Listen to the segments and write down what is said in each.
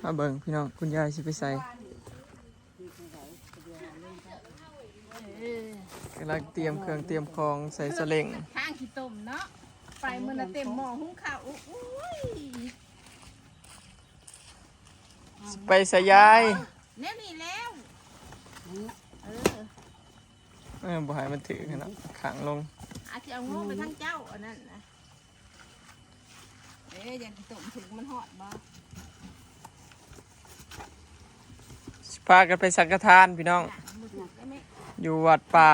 มาเบิ่งพี่น้องคุณยายสิไปใส่กำลังเตรียมเครื่องเตรียมของใส่สเล็งข้างขี้ต้มเนาะไปมื้อน่ะเต็มหม้อหุงข้าวอุ้ยไปใส่ยายแน่นี่แล้วบ่ให้มันถือขนาดขังลงอาจจะเอางูไปทั้งเจ้าอันนั้นนะอย่าขี้ต้มถึงมันฮอดบ่พากันไปสังฆทานพี่น้องอยู่วัดป่า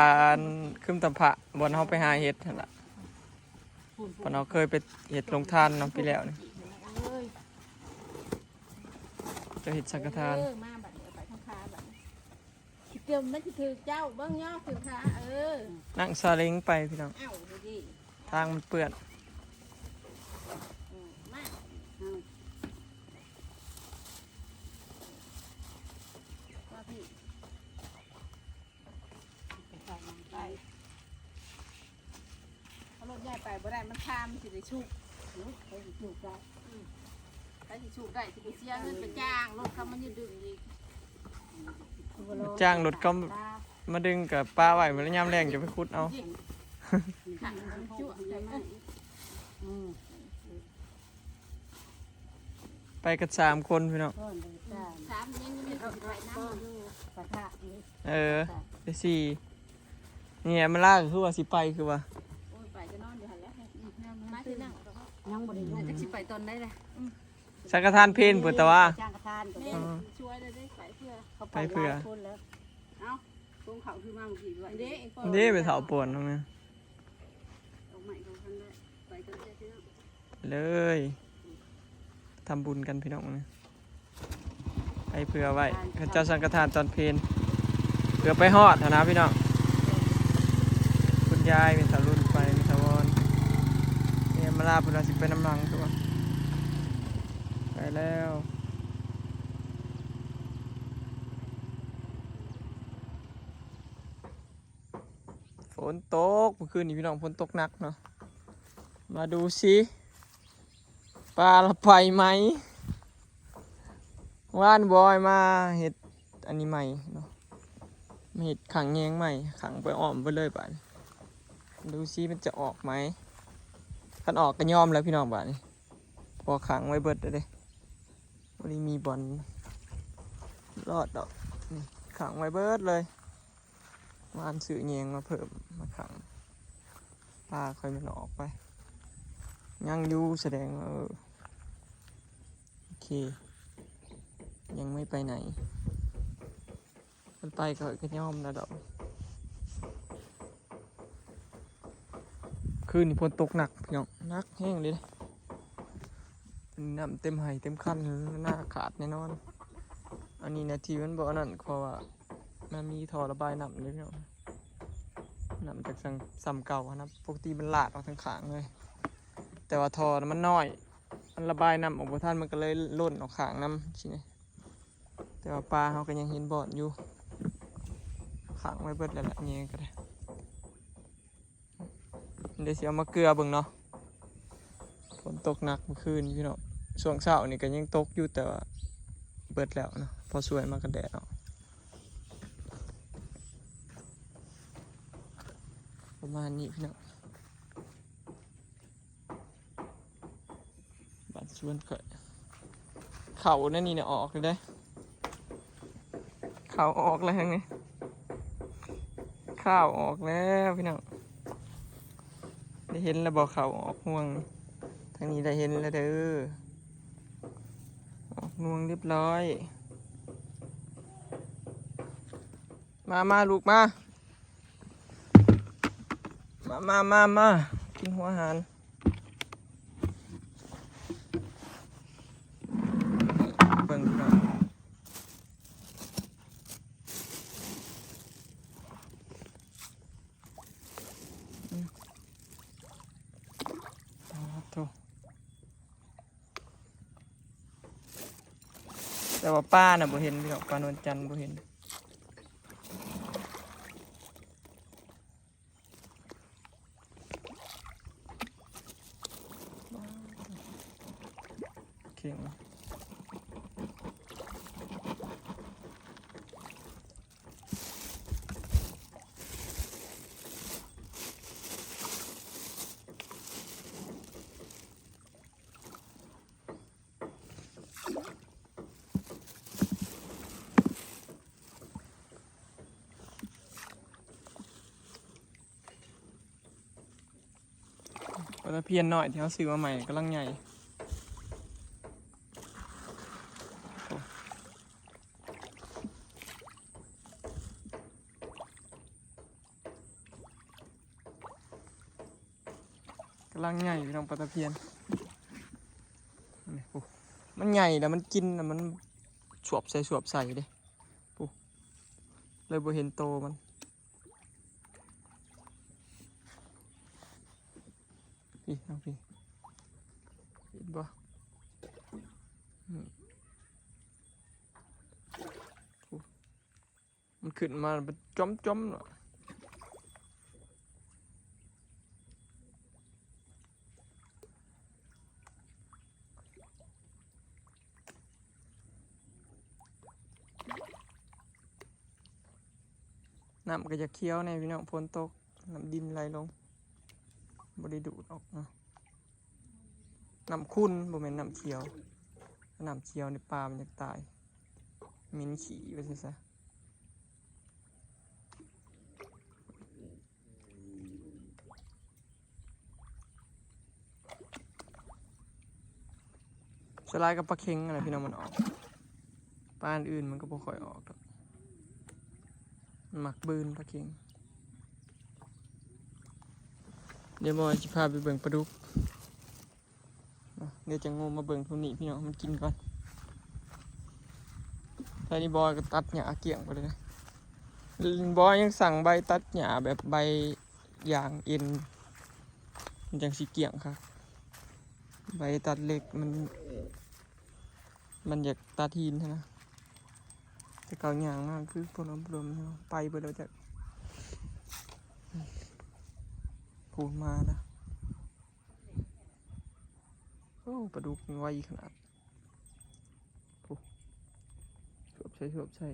คึมตำพะบนเฮาไปหาเห็ดนั่นล่ะเพราะเราเคยไปเห็ดลงทานน้องปีแล้วนี่จะเห็ดสังฆทานมาบัดเดี๋ยวไปทางคาบัดเตรียมมันสิถือเจ้าเบิ่งย่อถือขานั่งซาเล้งไปพี่น้องทางมันเปื้อนรถใหญ่ไปบ่ได้มันคามสิได้ชุกไปสิชุกได้ไปสิชุกได้สิไปเสียเงินไปจ้างรถเขามันยืดดึงอีกจ้างรถก็มาดึงกับป้าไหวมาแล้วย่ำแรงจะไปคุดเอาไปกัน3 คนพี่น้องไป4เนี่ยมันลากคือว่าสิไปคือว่ายังบ่ได้รู้จักสิไปตอนได้เลยสังฆทานเพลเปิดแต่ว่าสังฆทานช่วยได้ไปเพื่อไปเพื่อเอ้าตรงเขาคือมาเมื่อกี้ด้วยเด้ไปเถาปวนตรงนี้เลยทำบุญกันพี่น้องนะไปเพื่อไว้ข้าเจ้าสังฆทานตอนเพลเพื่อไปฮอดนะพี่น้องคุณยายเป็นสาวรุ่นไปเป็นสาววอนเนี่ยมาลาบุญเราสิไปน้ำลังตัวไปแล้วฝนตกเมื่อคืนนี้พี่น้องฝนตกหนักเนาะมาดูสิปลาละไปไหมว่านบอยมาเห็ดอันนี้ใหม่เนาะเห็ดขังแยงใหม่ขังไปอ้อมไปเลยป่ะดูสิมันจะออกไหมคันออกก็ยอมแล้วพี่น้องป่ะนี่พอขังไว้เบิดเลยวันนี้มีบอลรอดดอกนี่ขังไว้เบิดเลยว่านสื่อแยงมาเพิ่มมาขังปลาค่อยมันออกไปยังอยู่แสดงว่าโอเคยังไม่ไปไหนมันไปก็ย่อมนะดอกคืนนี้ฝนตกหนักพี่น้องนักแห้งเลยน้ำเต็มไหเต็มคันหน้าขาดแน่นอนอันนี้นาทีมันบอกนั่นเพราะว่ามันมีท่อระบายน้ำเลยพี่น้องน้ำจากซ้ำเก่านะปกติมันหลาดออกทางขางเลยแต่ว่าท่อมันน้อยมันระบายน้ำออกบนท่านมันก็เลยล่นออกขางน้ำใช่ไหมแต่ว่าปลาเขาก็ยังเห็นบ่อนอยู่ขางไว้เบิดแล้วแหละเงี้ยก็ได้เดี๋ยวสิเอามาเกลือเบิ่งเนาะฝนตกหนักเมื่อคืนพี่น้องช่วงเช้านี่ก็ยังตกอยู่แต่ว่าเบิดแล้วเนาะพอสวยมากกันแดดเนาะประมาณนี้พี่น้องบัดชวนเกิดเข่านั่นนี่เนี่ยออกเลยได้เข่าออกแล้วทั้งนี้ข้าวออกแล้วพี่น้องได้เห็นแล้วบอกเข่าออกห่วงทางนี้ได้เห็นแล้วเด้อออกห่วงเรียบร้อยมาลูกมากินหัวอาหารเบิ่งพี่น้องแต่ว่าป้าน่ะบ่เห็นพี่น้องป้านวลจันทร์บ่เห็นเข่ง ตะเพียนหน่อยที่เขาซื้อมาใหม่กำลังใหญ่กำลังใหญ่พี่น้องปลาตะเพียนนี่ปุ๊มันใหญ่แล้วมันกินแล้วมันสวบใส่เด้ปุ๊เลยบ่เห็นโตมันพี่น้องพี่เห็นบ่มันขึ้นมาเป็นจ้อมๆเนาะน้ำก็จะเคี้ยวในพี่น้องฝนตกน้ำดินไหลลงบริดูดออกเนาะน้ำขุ่นบ่แม่นน้ำเคี้ยวน้ำเคี้ยวในปลามันจะตายมินขี่ไปซะสลายกับปลาเค็งอะไรพี่น้องมันออกปลาอื่นมันก็บ่ค่อยออกหรอกมันมักบืนปลาเค็งเดี๋ยวบอยจะพาไปเบิ่งปลาดุกเดี๋ยวจะงมมาเบิ่งทุนี่พี่น้องมันกินก่อนแล้วนี่บอยก็ตัดหญ้าเกี่ยงไปเลยนะบอยยังสั่งใบตัดหญ้าแบบใบยางเอ็นมันจังสีเกี่ยงครับใบตัดเหล็กมันอยากตัดหินนะแต่เก่าหยางมากคือปลมไปไปแล้วจะพูดมานะโอ้ปลาดุกไวขนาดสวบใช่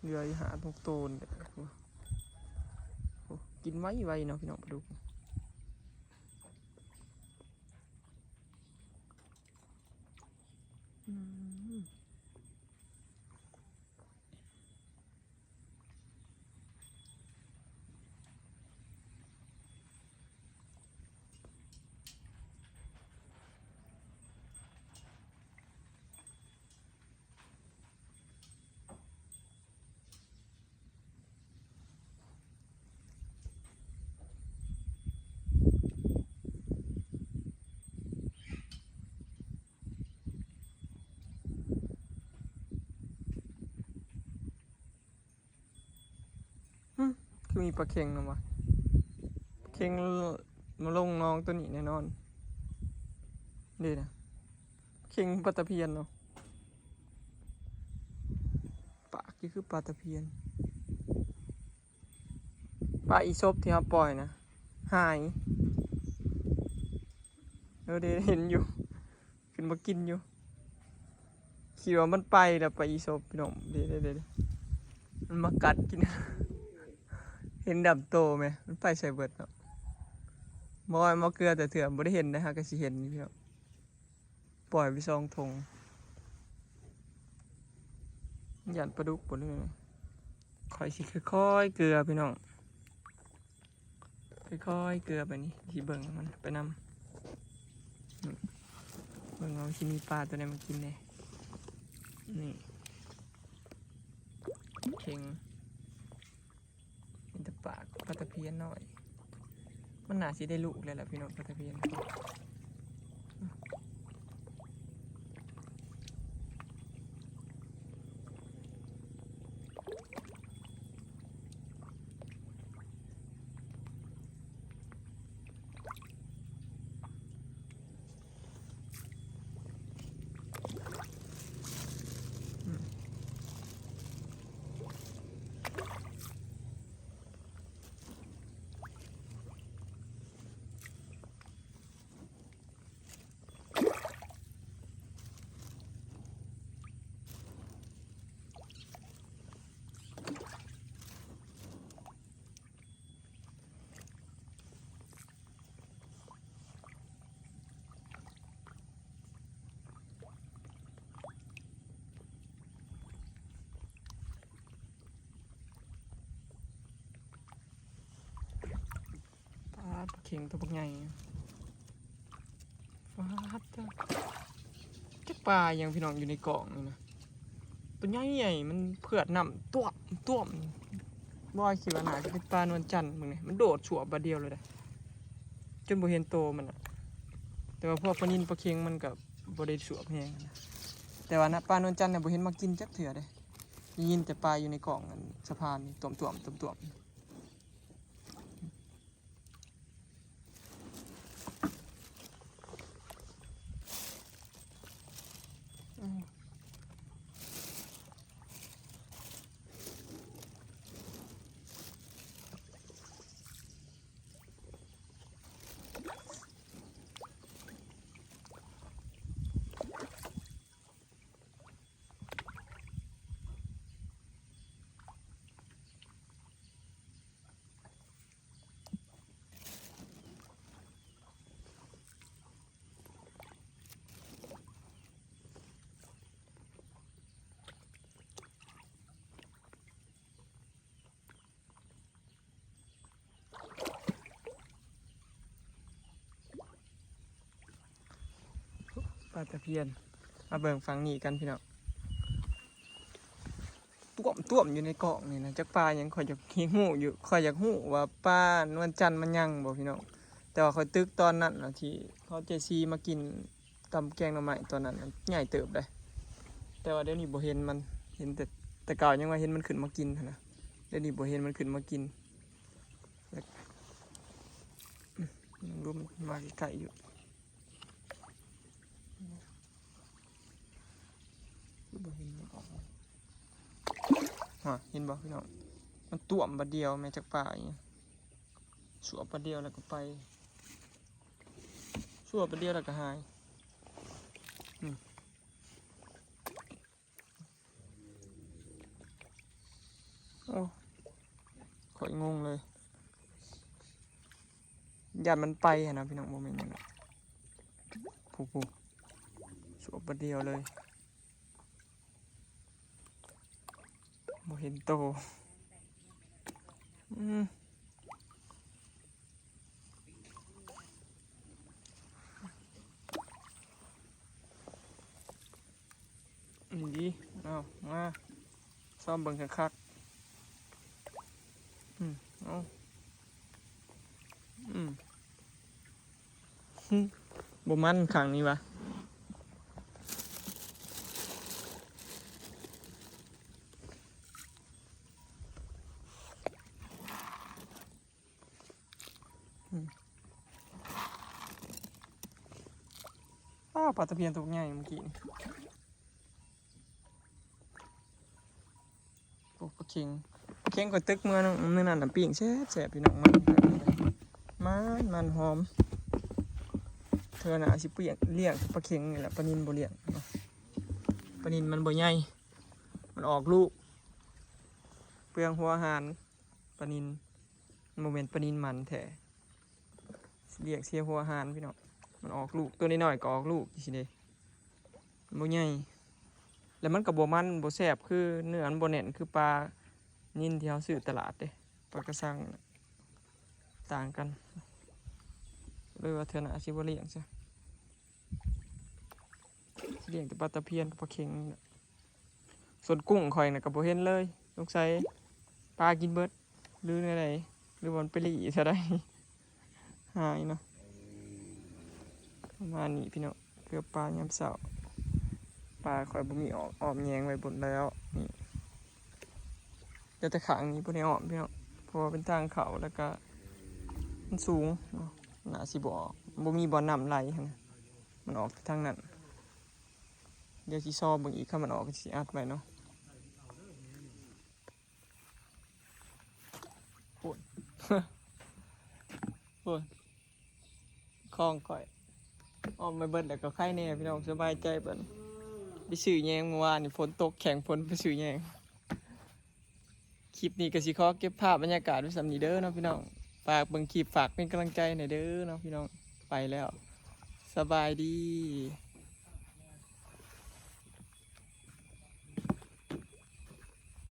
เรือหาตรงโตนกินไวเนาะพี่น้องปลาดุกคือมีปลาเค็งนะวะเค็งมาลงน้องตัวนี้แน่นอนดีนะเค็งปลาตะเพียนเนาะปากนี่คือปลาตะเพียนปลาอีซบที่เขาปล่อยนะหายเดี๋ยวเห็นอยู่ขึ้นมากินอยู่คิดว่ามันไปแล้วปลาอีซบพี่น้องเดี๋ยวมันมากัดกิน เห็นดับโตไหมมันไปใส่เบิดเนาะบอยมาเกลือแต่เถื่อนบ่ได้เห็นนะฮะก็สิเห็นนี่พี่น้องปล่อยไปซองทงหยันปลาดุกปนเลยค่อยสิค่อยๆเกลือพี่น้องค่อยๆเกลือไปนี่ที่เบิ่งมันไปนำเบิ่งเอาที่มีปลาตัวไหนมากินเนี่ยนี่เข่งเป็นตะปากปลาตะเพียนหน่อยมันน่าสิได้ลูกเลยแหละพี่น้องปลาตะเพียน เข็งตัวพวกใหญ่ฟาดจ้ะจักปลายังพี่น้องอยู่ในกล่องนี่นะตัวใหญ่ใหญ่มันเผือดน้ำต้วมบ่อยคิดว่าน่าจะเป็นปลานวลจันทร์มึงเนี่ยมันโดดฉวบบาเดียวเลยจนบ่เห็นโตมันอ่ะแต่ว่าพวกปลานิลปลาเค็งมันกับบ่ได้ฉวบแห้งนะแต่ว่านะปลานวลจันทร์เนี่ยบ่เห็นมากินจักเถื่อเลยยินแต่ปลาอยู่ในกล่องกันสะพานต่วมปลาตะเพียนมาเบิ่งฟังนี่กันพี่น้องต้วมอยู่ในกล่องนี่นะจักปลายังคอยอยากหูอยู่คอยอยากหูว่าปลานวลจันทร์มันยังบ่พี่น้องแต่ว่าคอยตึกตอนนั้นนะที่เขาเจซีมากินตำแกงหน่อไม้ตอนนั้นใหญ่เติบเลยแต่ว่าเดี๋ยวนี้บ่เห็นมันเห็นแต่เก่ายังว่าเห็นมันขึ้นมากินนะเดี๋ยวนี้บ่เห็นมันขึ้นมากินรู้มันมาไกลๆอยู่บ่เห็นมันออกเห็นบ่พี่น้องมันต้วมบาเดียวแม่จักปลาอย่างเงี้ยสวบบาเดียวแล้วก็ไปสวบบาเดียวแล้วก็หายโอ้ข่อยงงเลยยันมันไปนะพี่น้องโมเมนต์นั้นผู้สวบบาเดียวเลยบ่เห็นโตดีเอามาซ่อมเบิ่งคักเอาบ่มันขังนี่วะปลาตะเพียนตัวใหญ่เมื่อกี้ปลาเค็งก็ตึกเมื่อนั่นน่ะปิ้งแซ่บพี่น้องมันหอมเธอน่ะสิเปลี่ยนเลี้ยงปลาเค็งนี่แหละปลานิลบ่เลี้ยงปลานิลมันบ่ใหญ่มันออกลูกเปลืองหัวอาหารปลานิลโมเมนต์ปลานิลมันแท้เลี้ยงเสียหัวอาหารพี่น้องมันออกลูกตัวน้อยๆก็ออกลูกสิเด้บ่ใหญ่แล้วมันก็บ่มันบ่แซ่บคือเนื้อมันบ่แน่นคือปลานิลที่เขาซื้อตลาดเด้ปลากระสังต่างกันเลยว่าเธอน่ะสิบ่เลี้ยงซะเลี้ยงแต่ปลาตะเพียนปลาเค็งส่วนกุ้งข่อยน่ะก็บ่เห็นเลยสงสัยปลากินเบิดหรือไงหรือมันไปหลีซะได้หายเนาะประมาณนี้พี่น้องเกือบปลายามเช้าปลาข่อยบ่มีออมแยงไว้บนแล้วนี่แต่ขางนี้บ่ได้ออมพี่น้องเพราะว่าเป็นทางเขาแล้วก็มันสูงน่าสิบ่ออกบ่มีบ่อน้ำไหลนะมันออกทางนั้นเดี๋ยวสิซอเบิ่งอีกถ้ามันออกสิอัดไว้เนาะโอ้ยคลองก่อยออมไปเบิดแล้วก็ไข่แน่พี่น้องสบายใจเบิ่นไปซื้อแยงเมื่อวานนี่ฝนตกแข็งฝนไปซื้อแยงคลิปนี้ก็สิขอเก็บภาพบรรยากาศไว้สำนี้เด้อเนาะพี่น้องฝากเบิ่งคลิปฝากเป็นกำลังใจหน่อยเด้อเนาะพี่น้องไปแล้วสบายดี